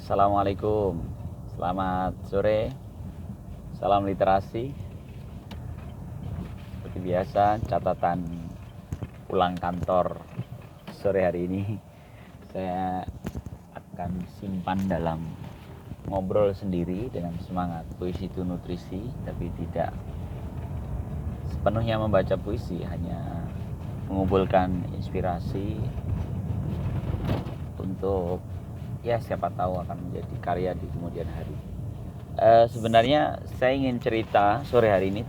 Assalamualaikum, selamat sore, salam literasi. Seperti biasa, catatan pulang kantor sore hari ini saya akan simpan dalam ngobrol sendiri dengan semangat puisi itu nutrisi, tapi tidak sepenuhnya membaca puisi, hanya mengumpulkan inspirasi untuk siapa tahu akan menjadi karya di kemudian hari. Sebenarnya saya ingin cerita sore hari ini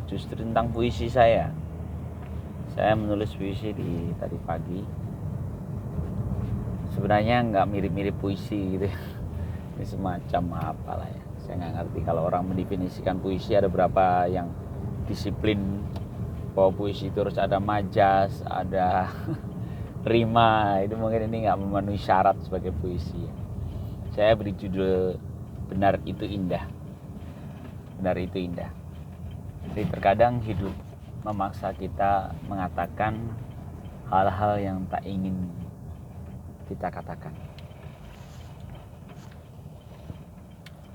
justru tentang puisi saya. Saya menulis puisi tadi pagi. Sebenarnya nggak mirip-mirip puisi gitu. Ini semacam apalah ya. Saya nggak ngerti kalau orang mendefinisikan puisi ada berapa yang disiplin bahwa puisi itu harus ada majas, ada rima. Itu mungkin ini nggak memenuhi syarat sebagai puisi. Saya beri judul Benar Itu Indah. Benar itu indah. Jadi terkadang hidup memaksa kita mengatakan hal-hal yang tak ingin kita katakan.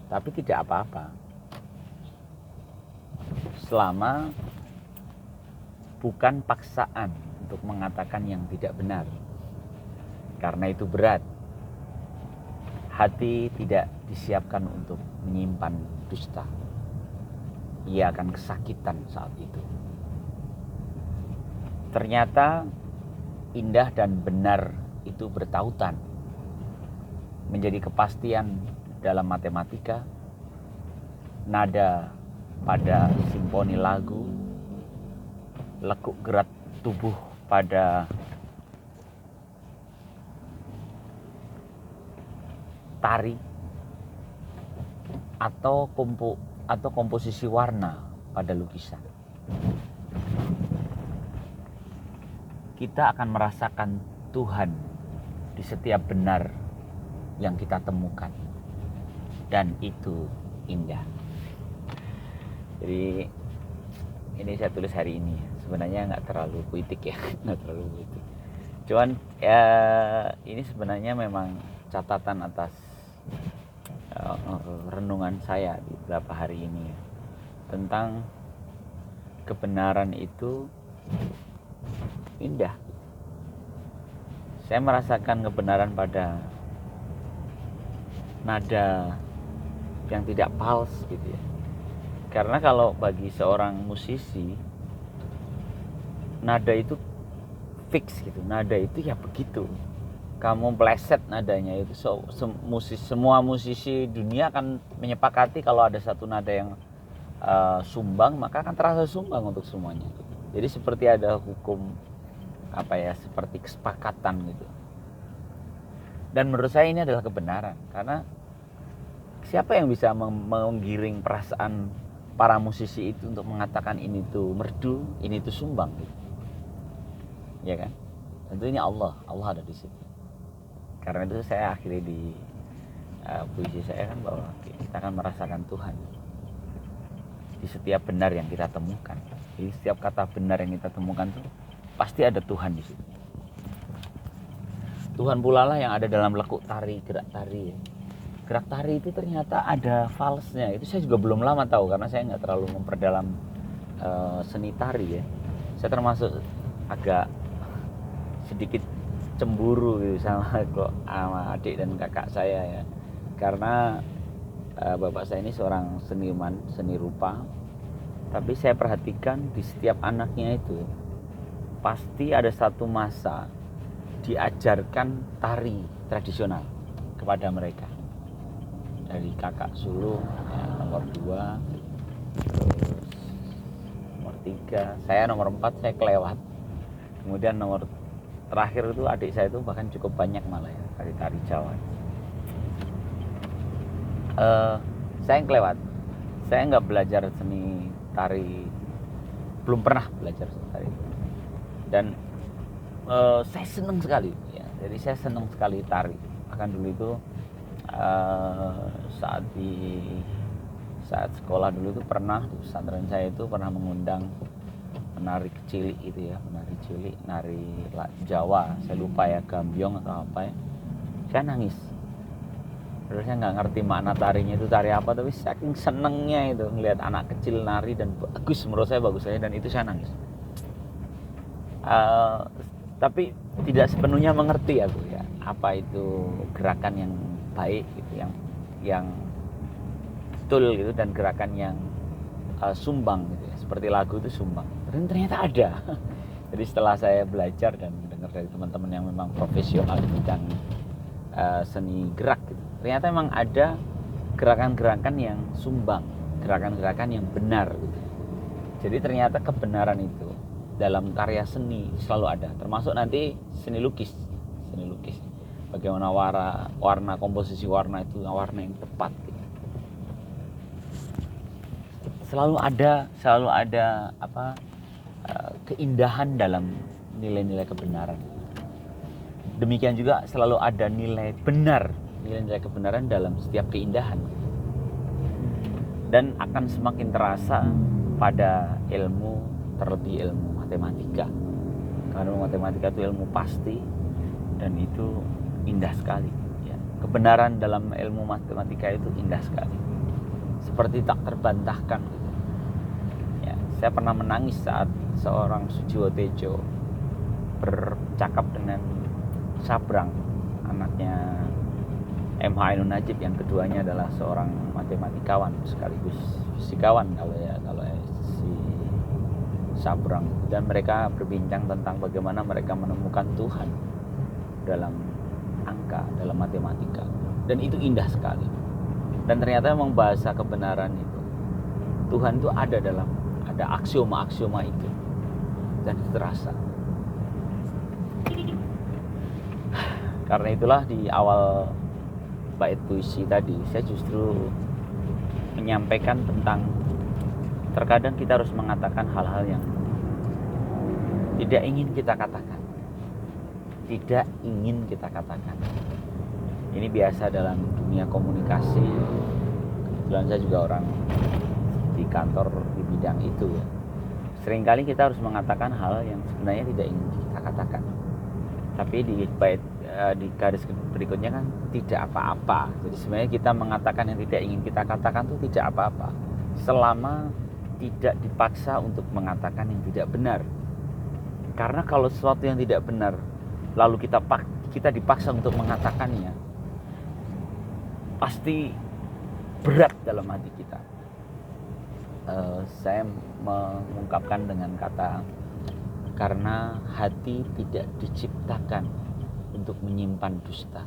Tapi tidak apa-apa, selama bukan paksaan untuk mengatakan yang tidak benar. Karena itu berat. Hati tidak disiapkan untuk menyimpan dusta. Ia akan kesakitan saat itu. Ternyata indah dan benar itu bertautan. Menjadi kepastian dalam matematika, nada pada simfoni lagu, lekuk gerak tubuh pada tari, atau komposisi warna pada lukisan. Kita akan merasakan Tuhan di setiap benar yang kita temukan, dan itu indah. Jadi ini saya tulis hari ini. Sebenarnya nggak terlalu puitik ya, nggak terlalu puitik. Cuman ini sebenarnya memang catatan atas renungan saya di beberapa hari ini tentang kebenaran itu indah. Saya merasakan kebenaran pada nada yang tidak false gitu ya. Karena kalau bagi seorang musisi, nada itu fix gitu. Nada itu ya begitu. Kamu pleset nadanya itu. Semua musisi dunia akan menyepakati kalau ada satu nada yang sumbang, maka akan terasa sumbang untuk semuanya. Jadi seperti ada hukum seperti kesepakatan gitu. Dan menurut saya ini adalah kebenaran, karena siapa yang bisa menggiring perasaan para musisi itu untuk mengatakan ini tuh merdu, ini tuh sumbang gitu. Ya kan? Tentunya Allah ada di situ. Karena itu saya akhiri di puisi saya kan, bahwa kita akan merasakan Tuhan di setiap benar yang kita temukan. Di setiap kata benar yang kita temukan tuh pasti ada Tuhan di situ. Tuhan pula lah yang ada dalam lekuk tari, gerak tari ya. Gerak tari itu ternyata ada falsnya. Itu saya juga belum lama tahu, karena saya nggak terlalu memperdalam seni tari ya. Saya termasuk agak sedikit cemburu gitu sama adik dan kakak saya ya, karena bapak saya ini seorang seniman, seni rupa. Tapi saya perhatikan di setiap anaknya itu pasti ada satu masa diajarkan tari tradisional kepada mereka. Dari kakak sulung ya, nomor 2, terus nomor 3, saya nomor 4 saya kelewat. Kemudian nomor terakhir itu adik saya itu bahkan cukup banyak malah ya, dari tari Jawa. Saya yang kelewat. Saya nggak belajar seni tari, belum pernah belajar seni tari. Dan saya senang sekali ya. Jadi saya senang sekali tari. Bahkan dulu itu saat sekolah dulu itu pernah di pesantren saya itu pernah mengundang penari kecil itu ya, penari cilik, nari Jawa, saya lupa ya, gambyong atau apa ya. Saya nangis Terusnya nggak ngerti makna tarinya itu tari apa, tapi saking senengnya itu ngelihat anak kecil nari dan bagus, menurut saya bagus saya, dan itu saya nangis. Tapi tidak sepenuhnya mengerti aku ya apa itu gerakan yang baik gitu, yang betul gitu, dan gerakan yang sumbang gitu ya, seperti lagu itu sumbang, dan ternyata ada. Jadi setelah saya belajar dan dengar dari teman-teman yang memang profesional di bidang seni gerak gitu, ternyata memang ada gerakan-gerakan yang sumbang, gerakan-gerakan yang benar gitu. Jadi ternyata kebenaran itu dalam karya seni selalu ada, termasuk nanti seni lukis. Bagaimana warna komposisi warna itu warna yang tepat gitu. Selalu ada keindahan dalam nilai-nilai kebenaran. Demikian juga selalu ada nilai kebenaran dalam setiap keindahan. Dan akan semakin terasa pada ilmu, terlebih ilmu matematika. Karena matematika itu ilmu pasti dan itu indah sekali ya. Kebenaran dalam ilmu matematika itu indah sekali, seperti tak terbantahkan gitu. Ya, saya pernah menangis saat seorang Sujiwo Tejo bercakap dengan Sabrang, anaknya M.H. Ainun Najib, yang keduanya adalah seorang matematikawan sekaligus fisikawan kalau si Sabrang, dan mereka berbincang tentang bagaimana mereka menemukan Tuhan dalam angka, dalam matematika, dan itu indah sekali. Dan ternyata memang bahasa kebenaran itu, Tuhan itu ada aksioma-aksioma itu, dan itu terasa. Karena itulah di awal bait puisi tadi saya justru menyampaikan tentang terkadang kita harus mengatakan hal-hal yang tidak ingin kita katakan. Ini biasa dalam dunia komunikasi. Kebetulan saya juga orang di kantor di bidang itu ya. Seringkali kita harus mengatakan hal yang sebenarnya tidak ingin kita katakan. Tapi di garis berikutnya kan tidak apa-apa. Jadi sebenarnya kita mengatakan yang tidak ingin kita katakan itu tidak apa-apa, selama tidak dipaksa untuk mengatakan yang tidak benar. Karena kalau sesuatu yang tidak benar lalu kita dipaksa untuk mengatakannya, pasti berat dalam hati kita. Saya mengungkapkan dengan kata, karena hati tidak diciptakan untuk menyimpan dusta.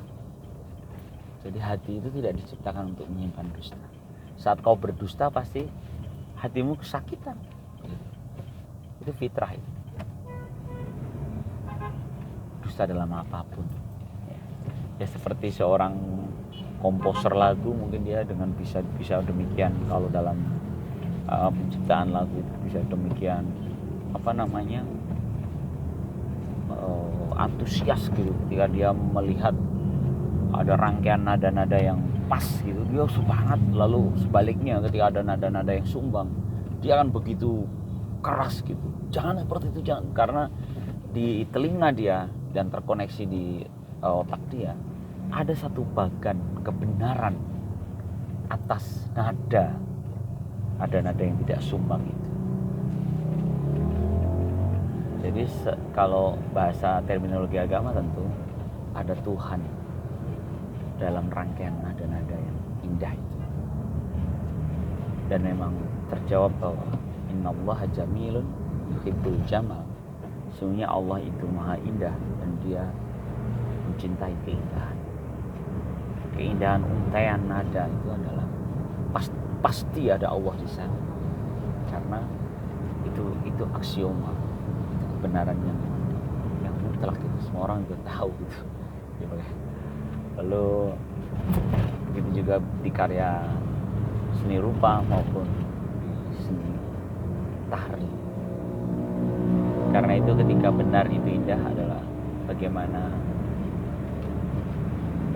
Jadi hati itu tidak diciptakan untuk menyimpan dusta. Saat kau berdusta pasti hatimu kesakitan. Itu fitrah itu. Dusta dalam apapun. Ya seperti seorang komposer lagu, mungkin dia dengan bisa demikian. Kalau dalam penciptaan lagu itu bisa demikian antusias gitu ketika dia melihat ada rangkaian nada-nada yang pas gitu, dia semangat. Lalu sebaliknya ketika ada nada-nada yang sumbang, dia akan begitu keras gitu, jangan seperti itu, jangan, karena di telinga dia dan terkoneksi di otak dia ada satu bagan kebenaran atas nada yang tidak sumbang itu. Jadi kalau bahasa terminologi agama tentu ada Tuhan dalam rangkaian nada-nada yang indah itu. Dan memang terjawab bahwa innallaha jamilun yuhibbul jamal. Sesungguhnya Allah itu maha indah dan dia mencintai keindahan. Keindahan untaian nada itu adalah pasti ada Allah di sana. Karena itu aksioma, kebenaran yang mutlak gitu. Semua orang juga tahu gitu. Lalu begitu juga di karya seni rupa maupun di seni tahri. Karena itu ketika benar itu indah adalah bagaimana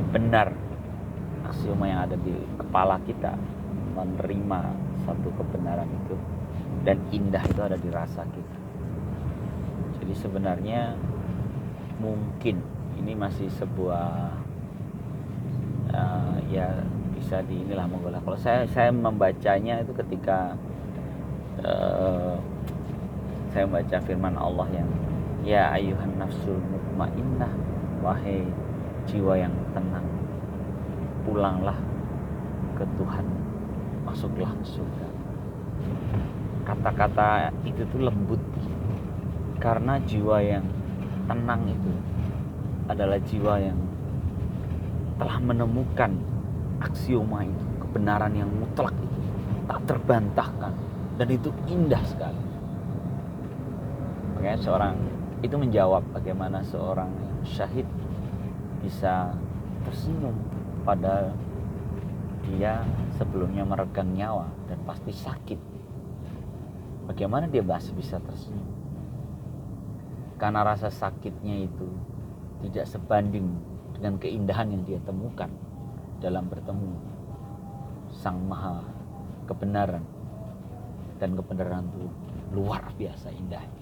benar aksioma yang ada di kepala kita menerima satu kebenaran itu, dan indah itu ada di rasa kita. Jadi sebenarnya mungkin ini masih sebuah ya bisa di inilah monggolah. Kalau saya membacanya itu ketika saya membaca firman Allah yang ya ayyuhan nafsul mutmainnah, wahai jiwa yang tenang, pulanglah ke Tuhan, masuklah ke surga. Kata-kata itu tuh lembut, karena jiwa yang tenang itu adalah jiwa yang telah menemukan aksioma itu, kebenaran yang mutlak itu, tak terbantahkan, dan itu indah sekali. Makanya seorang itu menjawab bagaimana seorang syahid bisa tersenyum pada dia sebelumnya meregang nyawa dan pasti sakit. Bagaimana dia masih bisa tersenyum? Karena rasa sakitnya itu tidak sebanding dengan keindahan yang dia temukan dalam bertemu Sang Maha Kebenaran. Dan kebenaran itu luar biasa indahnya.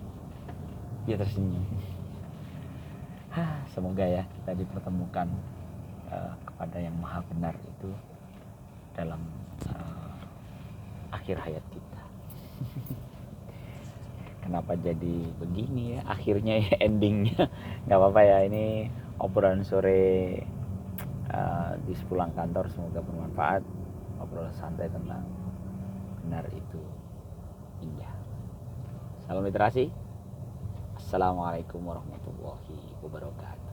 Dia tersenyum. Semoga ya kita dipertemukan kepada yang maha benar itu dalam akhir hayat kita. Kenapa jadi begini ya akhirnya ya, endingnya? Nggak apa-apa ya, ini obrolan sore di sepulang kantor, semoga bermanfaat. Obrolan santai tentang benar itu indah. Salam literasi. Assalamualaikum warahmatullahi wabarakatuh.